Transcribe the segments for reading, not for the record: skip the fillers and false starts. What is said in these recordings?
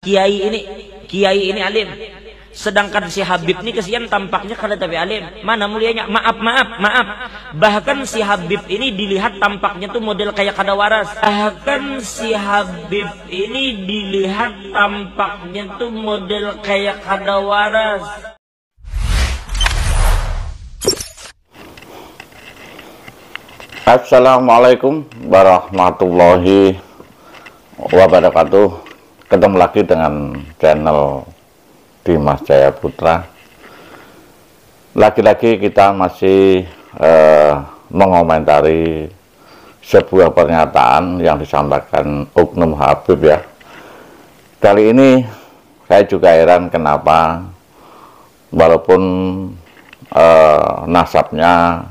Kiai ini alim, sedangkan si Habib ini kesian tampaknya kada tapi alim. Mana mulianya? Maaf. Bahkan si Habib ini dilihat tampaknya tuh model kayak kada waras. Bahkan si Habib ini dilihat tampaknya tuh model kayak kada waras. Assalamualaikum warahmatullahi wabarakatuh. Ketemu lagi dengan channel Dimas Jaya Putra. Lagi-lagi kita masih mengomentari sebuah pernyataan yang disampaikan Oknum Habib ya. Kali ini saya juga heran kenapa walaupun nasabnya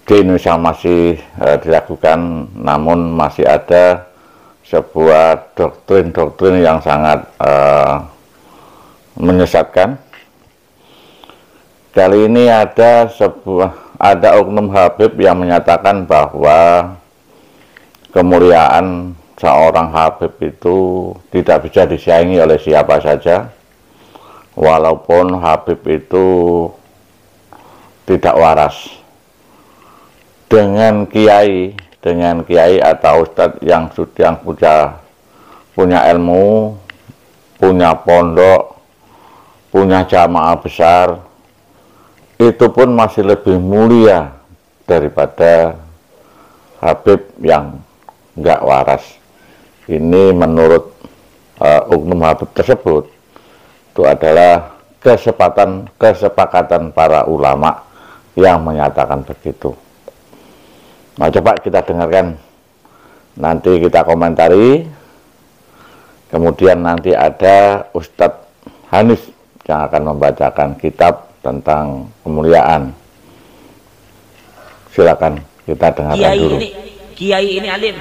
di Indonesia masih diragukan, namun masih ada sebuah doktrin yang sangat menyesatkan. Kali ini ada Oknum Habib yang menyatakan bahwa kemuliaan seorang Habib itu tidak bisa disaingi oleh siapa saja, walaupun Habib itu tidak waras. Dengan kiai atau ustadz yang punya ilmu, punya pondok, punya jamaah besar, itu pun masih lebih mulia daripada Habib yang nggak waras. Ini menurut Oknum Habib tersebut, itu adalah kesepakatan para ulama yang menyatakan begitu. Nah, coba kita dengarkan, nanti kita komentari, kemudian nanti ada Ustadz Hanif yang akan membacakan kitab tentang kemuliaan. Silakan kita dengarkan dulu. Kiai ini alim,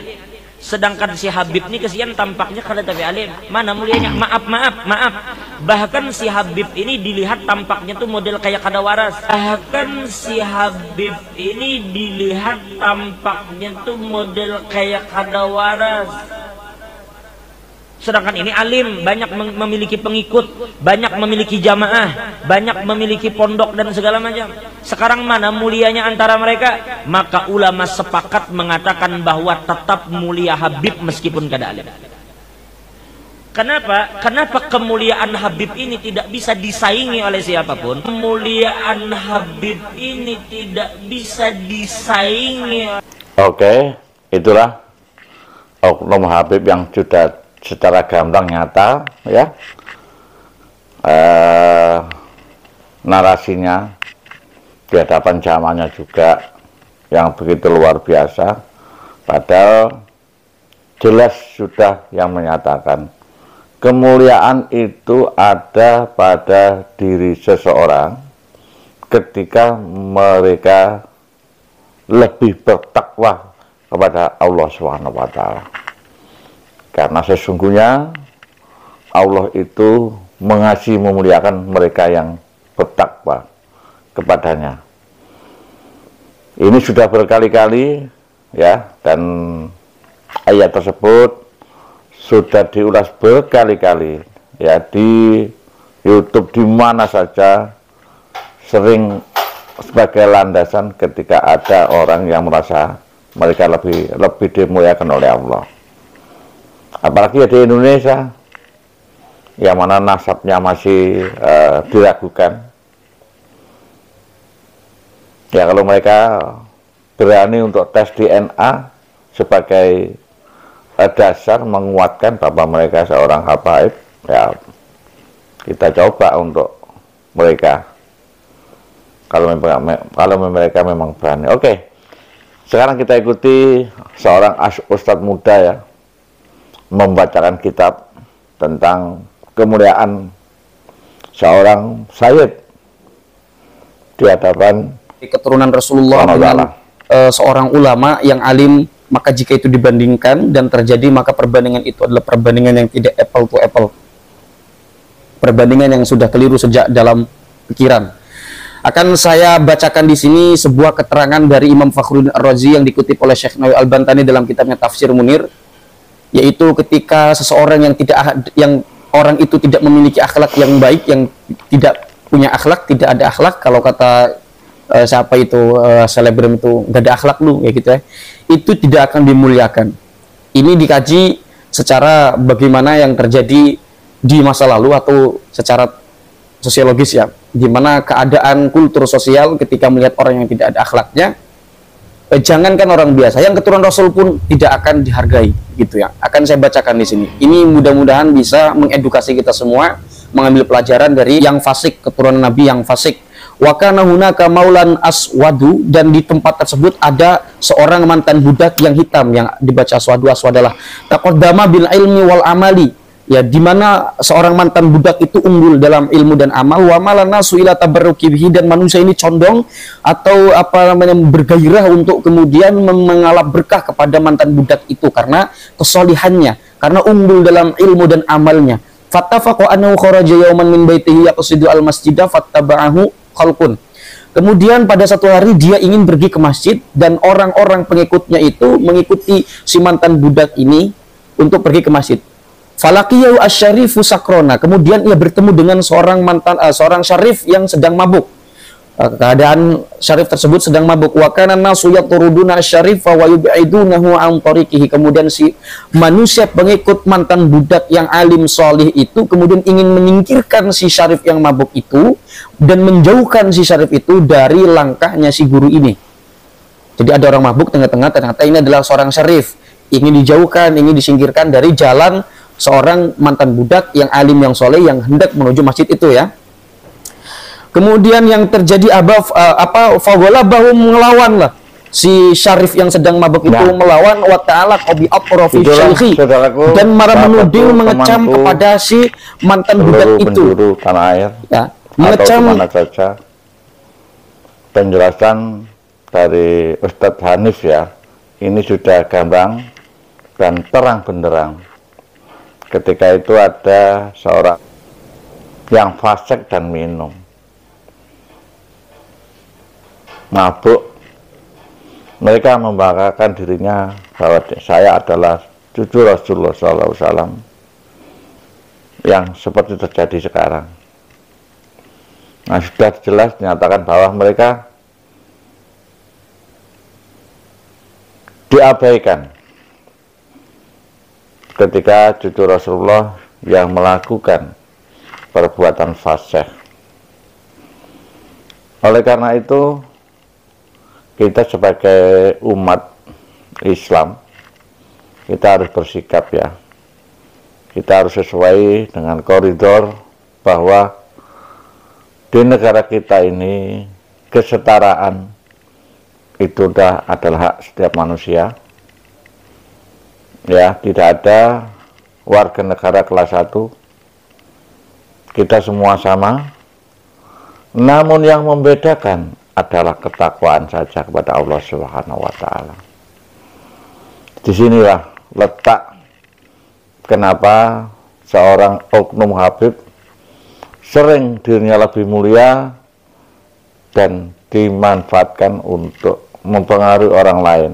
sedangkan si Habib ini kesian tampaknya kada tapi alim. Mana mulianya? Maaf. Bahkan si Habib ini dilihat tampaknya tuh model kayak kada waras. Bahkan si Habib ini dilihat tampaknya tuh model kayak kada waras. Sedangkan ini alim, banyak memiliki pengikut, banyak memiliki jamaah, banyak memiliki pondok dan segala macam. Sekarang mana mulianya antara mereka? Maka ulama sepakat mengatakan bahwa tetap mulia Habib meskipun kada alim. Kenapa? Kenapa kemuliaan Habib ini tidak bisa disaingi oleh siapapun? Kemuliaan Habib ini tidak bisa disaingi. Oke, itulah Oknum Habib yang sudah secara gamblang nyata ya, narasinya di hadapan zamannya juga yang begitu luar biasa, padahal jelas sudah yang menyatakan kemuliaan itu ada pada diri seseorang ketika mereka lebih bertakwa kepada Allah SWT. Karena sesungguhnya Allah itu mengasihi memuliakan mereka yang bertakwa kepadanya. Ini sudah berkali-kali ya, dan ayat tersebut sudah diulas berkali-kali ya di YouTube, di mana saja sering sebagai landasan ketika ada orang yang merasa mereka lebih dimuliakan oleh Allah. Apalagi ya di Indonesia yang mana nasabnya masih diragukan. Ya kalau mereka berani untuk tes DNA sebagai dasar menguatkan bahwa mereka seorang habaib, ya kita coba untuk mereka kalau mereka memang berani. Oke, sekarang kita ikuti seorang ustadz muda ya membacakan kitab tentang kemuliaan seorang sayyid di hadapan keturunan Rasulullah dengan seorang ulama yang alim. Maka jika itu dibandingkan dan terjadi, maka perbandingan itu adalah perbandingan yang tidak apple to apple, perbandingan yang sudah keliru sejak dalam pikiran. Akan saya bacakan di sini sebuah keterangan dari Imam Fakhruddin Ar-Razi yang dikutip oleh Syekh Nawawi Al-Bantani dalam kitabnya Tafsir Munir, yaitu ketika seseorang yang orang itu tidak memiliki akhlak yang baik, yang tidak punya akhlak, tidak ada akhlak, kalau kata siapa itu selebgram itu, nggak ada akhlak lu, ya gitu ya, itu tidak akan dimuliakan. Ini dikaji secara bagaimana yang terjadi di masa lalu atau secara sosiologis ya, gimana keadaan kultur sosial ketika melihat orang yang tidak ada akhlaknya. Jangankan orang biasa, yang keturunan Rasul pun tidak akan dihargai, gitu ya. Akan saya bacakan di sini. Ini mudah-mudahan bisa mengedukasi kita semua, mengambil pelajaran dari yang fasik, keturunan Nabi yang fasik. Wa kana hunaka maulan aswadu, dan di tempat tersebut ada seorang mantan budak yang hitam, yang dibaca aswadu, aswadalah. Taqaddama bil ilmi wal amali, ya, di mana seorang mantan budak itu unggul dalam ilmu dan amal. Wa malana suila tabarruki bihi, dan manusia ini condong atau apa namanya bergairah untuk kemudian mengalap berkah kepada mantan budak itu karena kesolihannya, karena unggul dalam ilmu dan amalnya. Fattafaqu annahu kharaja yawman min baitihi yaqsidu al masjidah fattaba'ahu khalqun. Kemudian pada satu hari dia ingin pergi ke masjid, dan orang-orang pengikutnya itu mengikuti si mantan budak ini untuk pergi ke masjid. Falaqiyahu asy-syarifu sakrona, kemudian ia bertemu dengan seorang syarif yang sedang mabuk. Keadaan syarif tersebut sedang mabuk. Wa kana nasu yatruduna asy-syarifa wa yub'idunahu an tariqihi, kemudian si manusia pengikut mantan budak yang alim solih itu kemudian ingin menyingkirkan si syarif yang mabuk itu dan menjauhkan si syarif itu dari langkahnya si guru ini. Jadi ada orang mabuk tengah-tengah, ternyata ini adalah seorang syarif, ingin dijauhkan, ingin disingkirkan dari jalan seorang mantan budak yang alim yang soleh yang hendak menuju masjid itu ya. Kemudian yang terjadi faghalabahum, melawan lah si syarif yang sedang mabuk itu, melawan wa ta'ala qabi atrafi syekhi, dan marah menuding mengecam kepada si mantan budak itu tanah air ya, mengecam. Atau saja penjelasan dari Ustadz Hanif ya, ini sudah gamblang dan terang benderang. Ketika itu ada seorang yang fasik dan minum, mabuk. Mereka membanggakan dirinya bahwa saya adalah cucu Rasulullah SAW, yang seperti terjadi sekarang. Nah, sudah jelas dinyatakan bahwa mereka diabaikan ketika cucu Rasulullah yang melakukan perbuatan fasih. Oleh karena itu, kita sebagai umat Islam, kita harus bersikap ya. Kita harus sesuai dengan koridor bahwa di negara kita ini kesetaraan itu adalah hak setiap manusia. Ya, tidak ada warga negara kelas 1. Kita semua sama. Namun yang membedakan adalah ketakwaan saja kepada Allah Subhanahu wa taala. Disinilah letak kenapa seorang oknum Habib sering dirinya lebih mulia dan dimanfaatkan untuk mempengaruhi orang lain,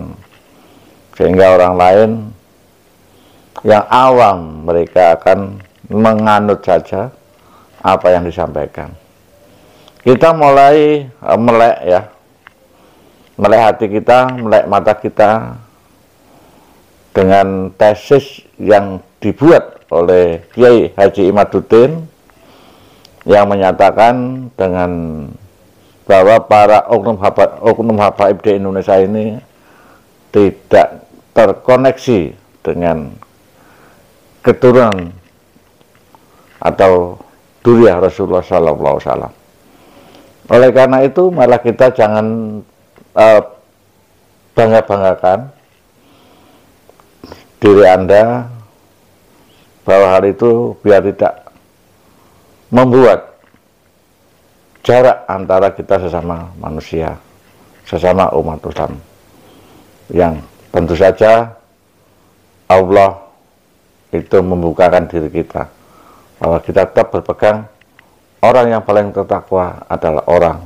sehingga orang lain yang awam mereka akan menganut saja apa yang disampaikan. Kita mulai melek ya, melek hati kita, melek mata kita dengan tesis yang dibuat oleh Kiai Haji Imaduddin yang menyatakan dengan bahwa para oknum habaib di Indonesia ini tidak terkoneksi dengan keturunan atau dzurriyyah Rasulullah SAW. Oleh karena itu, malah kita jangan bangga-banggakan diri Anda bahwa hal itu biar tidak membuat jarak antara kita sesama manusia, sesama umat Islam, yang tentu saja Allah itu membukakan diri kita bahwa kita tetap berpegang orang yang paling tertakwa adalah orang